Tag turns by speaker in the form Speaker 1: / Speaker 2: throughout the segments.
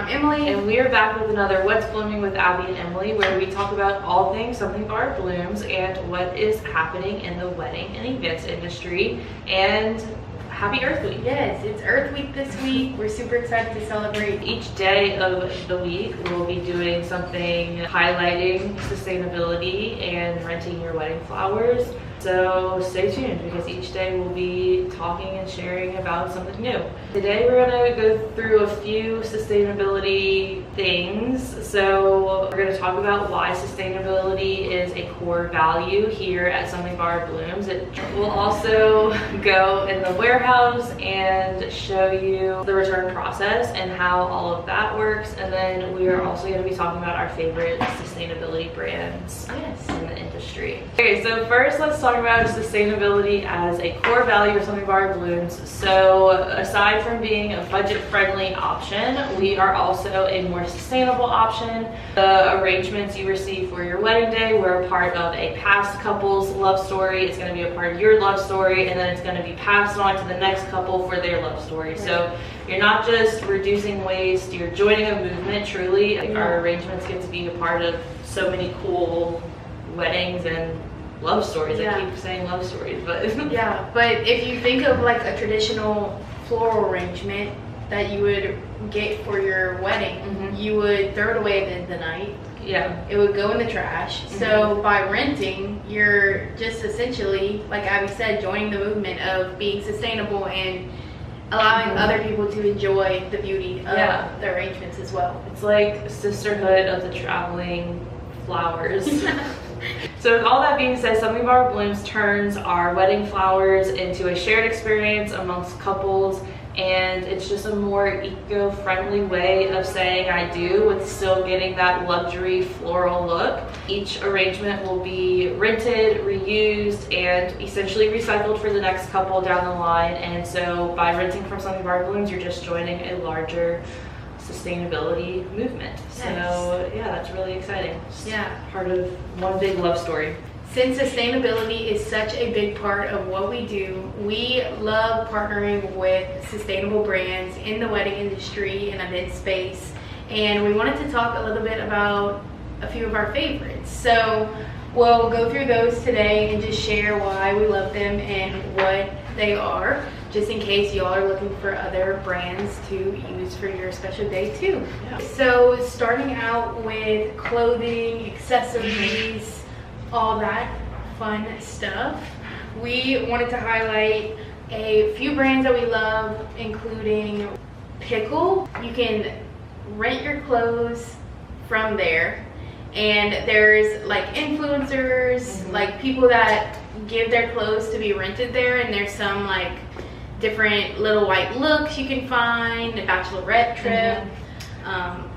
Speaker 1: I'm Emily.
Speaker 2: And we are back with another What's Blooming with Abby and Emily, where we talk about all things Something Bar blooms and what is happening in the wedding and events industry. And happy Earth Week.
Speaker 1: Yes, it's Earth Week this week. We're super excited to celebrate.
Speaker 2: Each day of the week, we'll be doing something highlighting sustainability and renting your wedding flowers. So stay tuned because each day we'll be talking and sharing about something new. Today we're going to go through a few sustainability things. So we're going to talk about why sustainability is a core value here at Something Bar Blooms. We'll also go in the warehouse and show you the return process and how all of that works. And then we are also going to be talking about our favorite sustainability brands in the industry. Okay, so first let's talk about sustainability as a core value of Something Bar Blooms. So aside from being a budget-friendly option, we are also a more sustainable option. The arrangements you receive for your wedding day were a part of a past couple's love story. It's going to be a part of your love story, and then it's going to be passed on to the next couple for their love story. Right. So you're not just reducing waste, you're joining a movement, truly. Our arrangements get to be a part of so many cool weddings and love stories. I keep saying love stories, but
Speaker 1: yeah, but if you think of like a traditional floral arrangement that you would get for your wedding, you would throw it away at the end of the night.
Speaker 2: Yeah,
Speaker 1: it would go in the trash. So by renting, you're just essentially, like Abby said, joining the movement of being sustainable and allowing other people to enjoy the beauty of the arrangements as well.
Speaker 2: It's like sisterhood of the traveling flowers. So with all that being said, Something Bar Blooms turns our wedding flowers into a shared experience amongst couples, and it's just a more eco-friendly way of saying I do with still getting that luxury floral look. Each arrangement will be rented, reused, and essentially recycled for the next couple down the line. And so by renting from Something Bar Blooms, you're just joining a larger sustainability movement. So yeah, that's really exciting. Part of one big love story.
Speaker 1: Since sustainability is such a big part of what we do, we love partnering with sustainable brands in the wedding industry and event space, and we wanted to talk a little bit about a few of our favorites. So we'll go through those today and just share why we love them and what they are, just in case y'all are looking for other brands to use for your special day too. So starting out with clothing, accessories, all that fun stuff, we wanted to highlight a few brands that we love, including Pickle. You can rent your clothes from there, and there's like influencers, like people that give their clothes to be rented there, and there's some like different little white looks you can find, a bachelorette trip,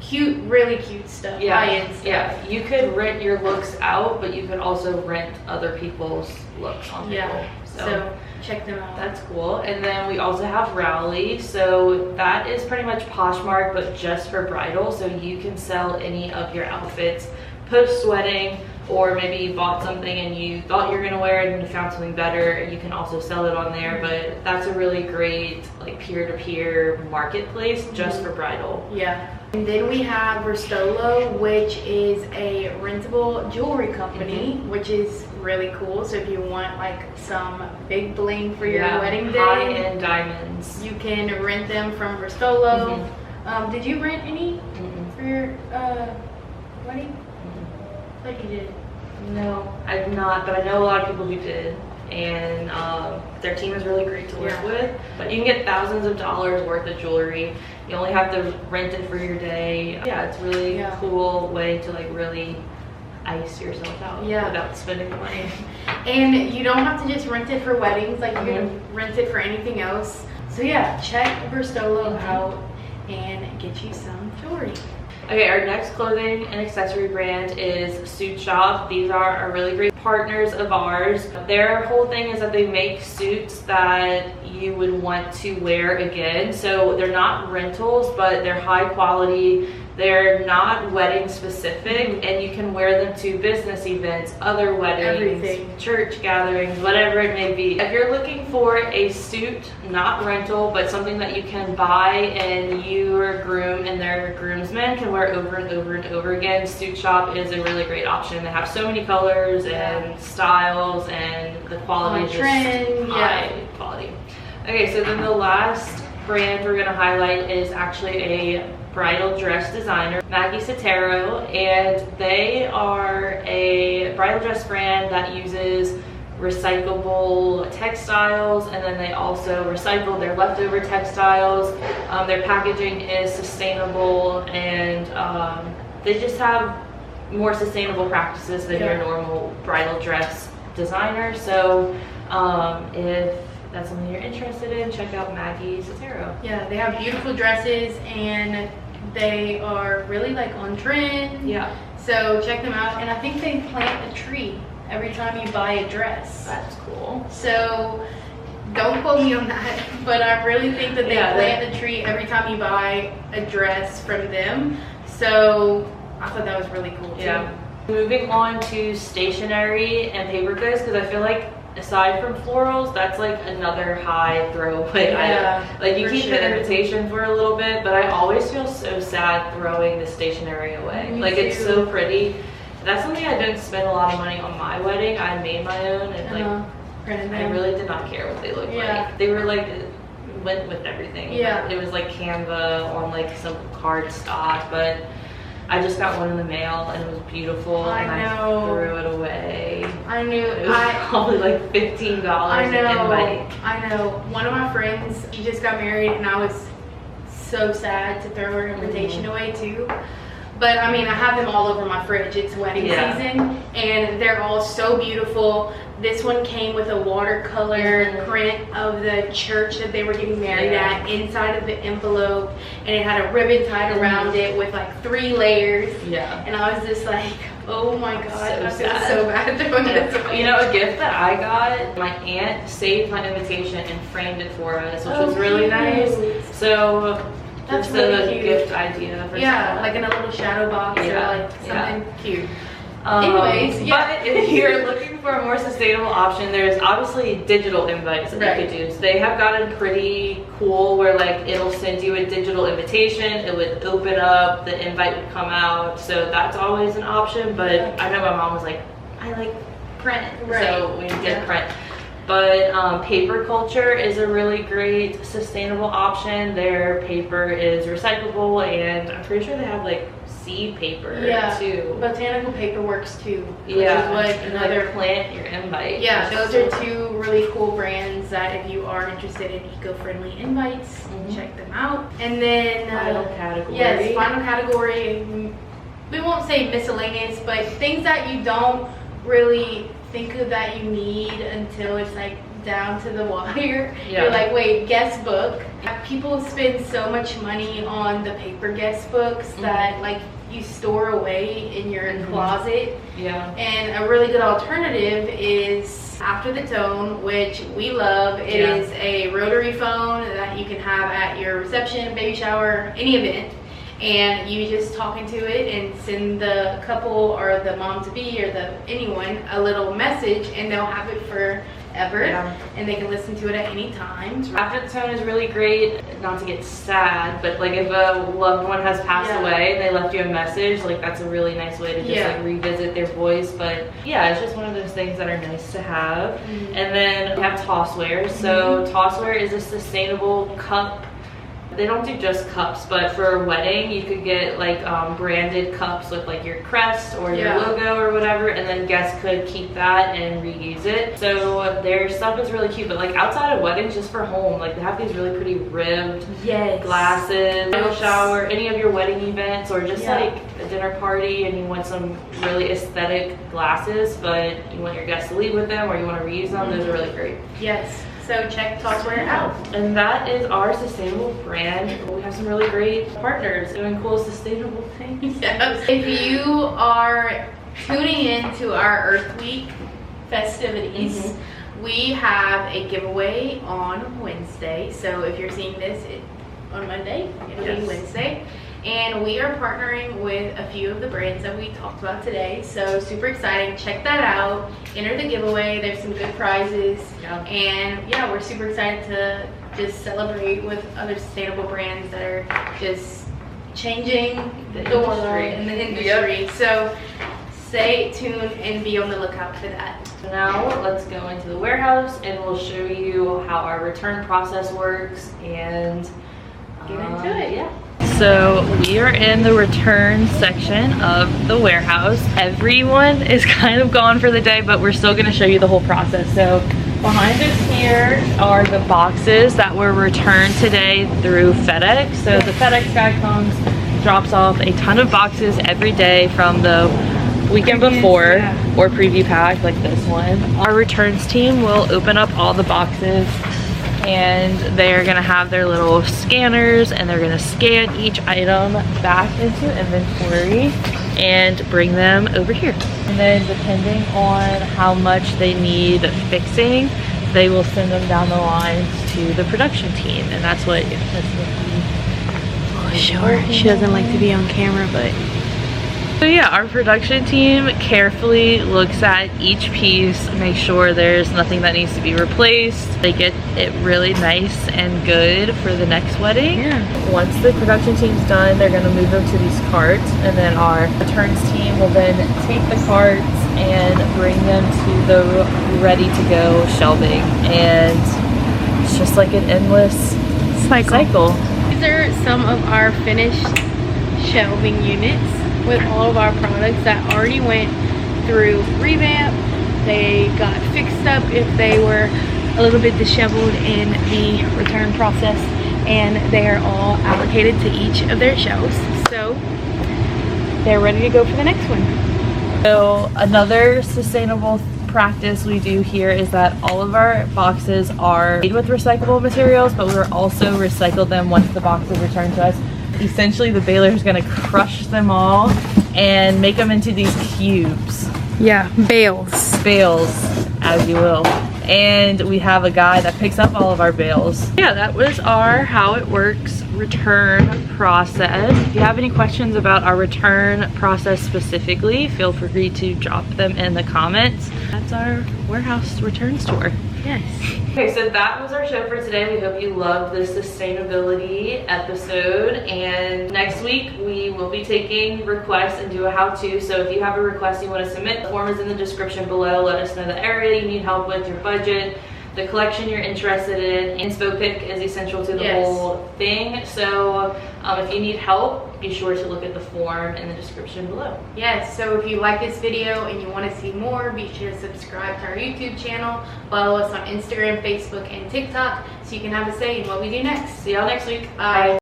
Speaker 1: cute, really cute stuff, high-end stuff.
Speaker 2: Yeah, you could rent your looks out, but you could also rent other people's looks on people.
Speaker 1: So check them out.
Speaker 2: That's cool. And then we also have Rowley. So that is pretty much Poshmark, but just for bridal. So you can sell any of your outfits post-wedding, or maybe you bought something and you thought you were gonna wear it and you found something better, you can also sell it on there. But that's a really great like peer-to-peer marketplace just for bridal.
Speaker 1: And then we have Ristolo, which is a rentable jewelry company, which is really cool. So if you want like some big bling for your wedding day,
Speaker 2: high-end diamonds,
Speaker 1: you can rent them from Ristolo. Did you rent any for your wedding? I thought you did.
Speaker 2: No, I did not, but I know a lot of people who did, and their team is really great to work with. But you can get thousands of dollars worth of jewelry. You only have to rent it for your day. Yeah, it's really cool way to like really ice yourself out without spending money.
Speaker 1: And you don't have to just rent it for weddings, like you can rent it for anything else. So yeah, check Ristolo out and get you some jewelry.
Speaker 2: Okay, our next clothing and accessory brand is Suit Shop. These are really great partners of ours. Their whole thing is that they make suits that you would want to wear again. So they're not rentals, but they're high quality. They're not wedding specific, and you can wear them to business events, other weddings,
Speaker 1: Everything.
Speaker 2: church gatherings, whatever it may be. If you're looking for a suit, not rental, but something that you can buy and your groom and their groomsmen can wear over and over and over again, Suit Shop is a really great option. They have so many colors and styles, and the quality is just high quality. Okay, so then the last brand we're going to highlight is actually a bridal dress designer, Maggie Sotero, and they are a bridal dress brand that uses recyclable textiles, and then they also recycle their leftover textiles. Their packaging is sustainable, and they just have more sustainable practices than your normal bridal dress designer. So if that's something you're interested in, check out Maggie Sotero.
Speaker 1: Yeah, they have beautiful dresses, and they are really like on trend.
Speaker 2: Yeah.
Speaker 1: So check them out. And I think they plant a tree every time you buy a dress.
Speaker 2: That's cool.
Speaker 1: So don't quote me on that, but I really think that they plant a tree every time you buy a dress from them. So I thought that was really cool too.
Speaker 2: Yeah. Moving on to stationery and paper goods, because I feel like aside from florals, that's like another high throwaway item. Like you keep the invitation for a little bit, but I always feel so sad throwing the stationery away.
Speaker 1: Me
Speaker 2: like
Speaker 1: too.
Speaker 2: It's so pretty. That's something I didn't spend a lot of money on my wedding. I made my own, and I really did not care what they looked like. They were like, went with everything.
Speaker 1: Yeah.
Speaker 2: It was like Canva on like some card stock, but I just got one in the mail and it was beautiful, and I threw it away.
Speaker 1: I knew.
Speaker 2: It was probably like $15 an invite.
Speaker 1: I know. One of my friends, she just got married, and I was so sad to throw her invitation away too. But I mean, I have them all over my fridge. It's wedding season, and they're all so beautiful. This one came with a watercolor print of the church that they were getting married at inside of the envelope, and it had a ribbon tied around it with like 3 layers. Yeah. And I was just like, oh my god, I feel so bad doing this.
Speaker 2: You know, a gift that I got, my aunt saved my invitation and framed it for us, which was really nice. So that's just really a gift idea for someone.
Speaker 1: Like in a little shadow box or like something cute.
Speaker 2: Anyways, but if you're looking for a more sustainable option, there's obviously digital invites that you could do. So they have gotten pretty cool where like it'll send you a digital invitation, it would open up, the invite would come out. So that's always an option, but I know my mom was like, I like print, so we did print. But Paper Culture is a really great sustainable option. Their paper is recyclable, and I'm pretty sure they have like seed paper too.
Speaker 1: Botanical paper works too. Which is
Speaker 2: what another plant your invite.
Speaker 1: Yeah, those are 2 really cool brands that if you are interested in eco-friendly invites, check them out. And then
Speaker 2: final category.
Speaker 1: Yes, final category. We won't say miscellaneous, but things that you don't really think of that you need until it's like down to the wire. You're like, wait, guest book. People spend so much money on the paper guest books that like you store away in your closet. Yeah. And a really good alternative is After the Tone, which we love. It is a rotary phone that you can have at your reception, baby shower, any event. And you just talk into it and send the couple or the mom-to-be or anyone a little message, and they'll have it forever, and they can listen to it at any time.
Speaker 2: After the Tone is really great, not to get sad, but like if a loved one has passed away and they left you a message, like that's a really nice way to just like revisit their voice. But yeah, it's just one of those things that are nice to have. And then we have Tossware. So Tossware is a sustainable cup. They don't do just cups, but for a wedding, you could get like branded cups with like your crest or your logo or whatever, and then guests could keep that and reuse it. So their stuff is really cute, but like outside of weddings, just for home, like they have these really pretty ribbed glasses, bridal shower, any of your wedding events, or just like a dinner party and you want some really aesthetic glasses, but you want your guests to leave with them or you want to reuse them, those are really great.
Speaker 1: Yes. So check Tossware out.
Speaker 2: And that is our sustainable brand. We have some really great partners doing cool sustainable things.
Speaker 1: Yes. If you are tuning in to our Earth Week festivities, we have a giveaway on Wednesday. So if you're seeing this on Monday, it'll be Wednesday. and we are partnering with a few of the brands that we talked about today. So super exciting. Check that out. Enter the giveaway. There's some good prizes.
Speaker 2: Yeah.
Speaker 1: And yeah, we're super excited to just celebrate with other sustainable brands that are just changing the world and the industry.
Speaker 2: Yep.
Speaker 1: So stay tuned and be on the lookout for that.
Speaker 2: So now let's go into the warehouse and we'll show you how our return process works and
Speaker 1: Get into it.
Speaker 2: Yeah. So we are in the return section of the warehouse. Everyone is kind of gone for the day, but we're still gonna show you the whole process. So behind us here are the boxes that were returned today through FedEx. So the FedEx guy comes, drops off a ton of boxes every day from the weekend before or preview pack like this one. Our returns team will open up all the boxes and they're gonna have their little scanners and they're gonna scan each item back into inventory and bring them over here. And then depending on how much they need fixing, they will send them down the lines to the production team, and that's what we
Speaker 1: Sure, she doesn't like to be on camera, but
Speaker 2: so yeah, our production team carefully looks at each piece, make sure there's nothing that needs to be replaced. They get it really nice and good for the next wedding.
Speaker 1: Yeah.
Speaker 2: Once the production team's done, they're gonna move them to these carts, and then our returns team will then take the carts and bring them to the ready to go shelving. And it's just like an endless cycle.
Speaker 1: These are some of our finished shelving units with all of our products that already went through revamp. They got fixed up if they were a little bit disheveled in the return process, and they are all allocated to each of their shelves. So they're ready to go for the next one.
Speaker 2: So another sustainable practice we do here is that all of our boxes are made with recyclable materials, but we're also recycle them once the box is returned to us. Essentially the baler is going to crush them all and make them into these cubes.
Speaker 1: Yeah, bales.
Speaker 2: Bales, as you will. And we have a guy that picks up all of our bales. Yeah, that was our how it works return process. If you have any questions about our return process specifically, feel free to drop them in the comments. That's our warehouse returns tour.
Speaker 1: Yes.
Speaker 2: Okay, so that was our show for today. We hope you loved this sustainability episode. And next week we will be taking requests and do a how-to. So if you have a request you want to submit, the form is in the description below. Let us know the area you need help with, your budget, the collection you're interested in. Inspo pick is essential to the whole thing. So if you need help, be sure to look at the form in the description below.
Speaker 1: Yes, so if you like this video and you want to see more, be sure to subscribe to our YouTube channel. Follow us on Instagram, Facebook, and TikTok so you can have a say in what we do next.
Speaker 2: See y'all next week.
Speaker 1: Bye.